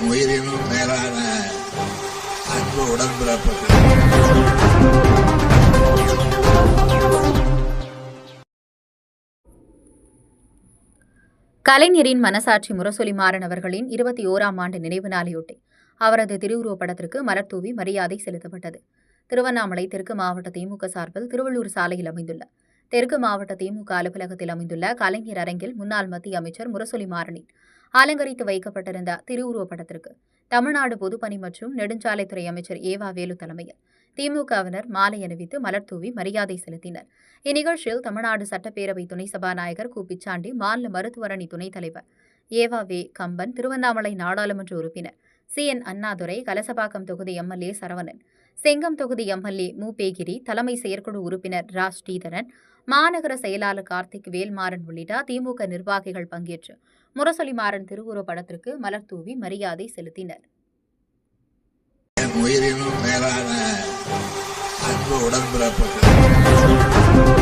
உயிரினும் மேலான அன்பு உடன்பிறப்புகள். கலைஞரின் மனசாட்சி முரசொலி மாறன் அவர்களின் 21ஆம் ஆண்டு நினைவு நாளையொட்டி அவரது திருவுருவப் படத்திற்கு மலர்தூவி மரியாதை செலுத்தப்பட்டது. திருவண்ணாமலை தெற்கு மாவட்ட திமுக சார்பில் திருவள்ளூர் சாலையில் அமைந்துள்ள தெற்கு மாவட்ட திமுக அலுவலகத்தில் அமைந்துள்ள கலைஞர் அரங்கில் முன்னாள் மத்திய அமைச்சர் முரசொலி மாறனின் அலங்கரித்து வைக்கப்பட்டிருந்த திருவுருவப் படத்திற்கு தமிழ்நாடு பொதுப்பணி மற்றும் நெடுஞ்சாலைத்துறை அமைச்சர் ஏவா வேலு தலைமையில் திமுகவினர் மாலை அணிவித்து மலர்தூவி மரியாதை செலுத்தினர். இந்நிகழ்ச்சியில் தமிழ்நாடு சட்டப்பேரவை துணை சபாநாயகர் கு பிச்சாண்டி, மாநில மருத்துவரணி துணைத் தலைவர் ஏவா வே கம்பன், திருவண்ணாமலை நாடாளுமன்ற உறுப்பினர் CN அண்ணாதுரை, கலசபாக்கம் தொகுதி MLA சரவணன், செங்கம் தொகுதி MLA மூபேகிரி, தலைமை செயற்குழு உறுப்பினர் ரா ஸ்ரீதரன், மாநகர செயலாளர் கார்த்திக், வேல்மாறன் உள்ளிட்ட திமுக நிர்வாகிகள் பங்கேற்று முரசொலி மாறன் திருவுருவப் படத்திற்கு மலர்தூவி மரியாதை செலுத்தினர். உயிரினும் மேலான அன்பு உடன்பிறப்புகள்.